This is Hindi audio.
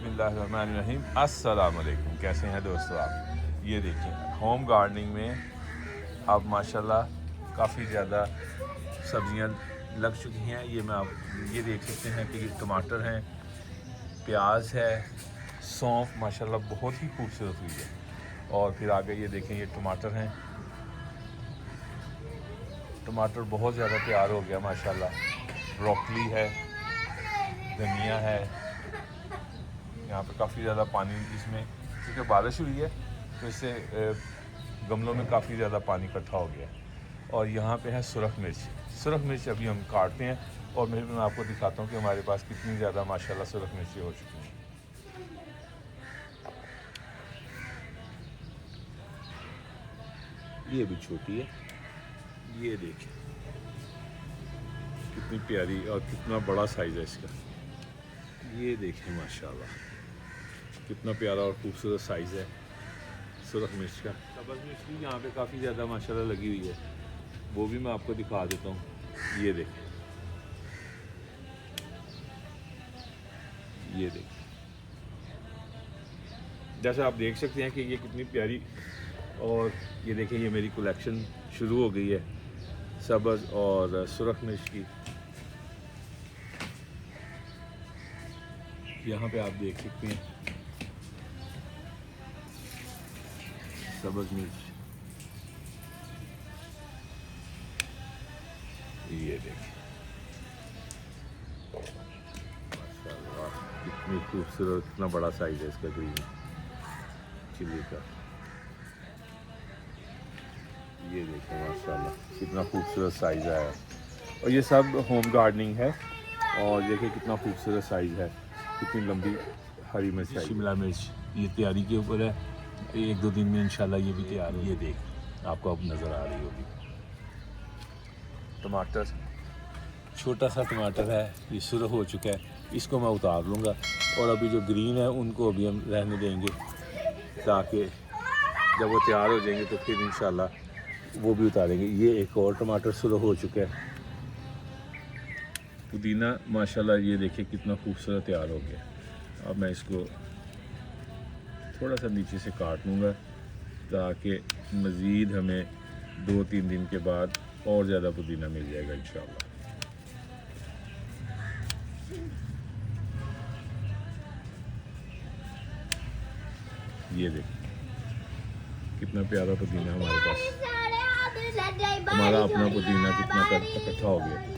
बिस्मिल्लाहिर्रहमानिर्रहीम। अस्सलाम वालेकुम। कैसे हैं दोस्तों आप? ये देखिए होम गार्डनिंग में अब माशाल्लाह काफ़ी ज़्यादा सब्जियां लग चुकी हैं। ये मैं आप ये देख सकते हैं कि टमाटर हैं, प्याज है, सौंफ माशाल्लाह बहुत ही खूबसूरत हुई है। और फिर आगे ये देखें, ये टमाटर हैं, टमाटर बहुत ज़्यादा तैयार हो गया माशाल्लाह। ब्रोकली है, धनिया है। यहाँ पे काफ़ी ज़्यादा पानी इसमें, क्योंकि बारिश हुई है तो इससे गमलों में काफ़ी ज़्यादा पानी इकट्ठा हो गया। और यहाँ पे है सुरख मिर्च। सुरख मिर्च अभी हम काटते हैं और मैं आपको दिखाता हूँ कि हमारे पास कितनी ज़्यादा माशाल्लाह सुरख मिर्ची हो चुकी हैं। ये भी छोटी है, ये देखिए कितनी प्यारी और कितना बड़ा साइज़ है इसका। ये देखें माशाल्लाह कितना प्यारा और खूबसूरत साइज़ है सुरख मिर्च का। सब्ज़ मिर्च भी यहाँ पे काफ़ी ज़्यादा माशाल्लाह लगी हुई है, वो भी मैं आपको दिखा देता हूँ। ये देखें, ये देखें, जैसे आप देख सकते हैं कि ये कितनी प्यारी। और ये देखें, ये मेरी कलेक्शन शुरू हो गई है सब्ज़ और सुरख मिर्च की। यहाँ पे आप देख सकते हैं सब्ज़ मिर्च, ये देखें माशाल्लाह कितनी खूबसूरत, कितना बड़ा साइज़ है इसका ग्रीन चिली का। ये देखें माशाल्लाह कितना खूबसूरत साइज़ है। और ये सब होम गार्डनिंग है। और देखिए कितना खूबसूरत साइज़ है, कितनी लंबी हरी मिर्च, शिमला मिर्च ये तैयारी के ऊपर है। एक दो दिन में इंशाल्लाह ये भी तैयार हो। ये देख आपको अब नज़र आ रही होगी टमाटर, छोटा सा टमाटर है, ये सुरख हो चुका है, इसको मैं उतार लूँगा। और अभी जो ग्रीन है उनको अभी हम रहने देंगे, ताकि जब वो तैयार हो जाएंगे तो फिर इंशाल्लाह वो भी उतारेंगे। ये एक और टमाटर सुरख हो चुका है। पुदीना माशाल्लाह ये देखिए कितना खूबसूरत तैयार हो गया। अब मैं इसको थोड़ा सा नीचे से काट लूँगा ताकि मज़ीद हमें 2-3 दिन के बाद और ज़्यादा पुदीना मिल जाएगा इंशाल्लाह। ये देखिए कितना प्यारा पुदीना हमारे पास, हमारा अपना पुदीना कितना इकट्ठा हो गया।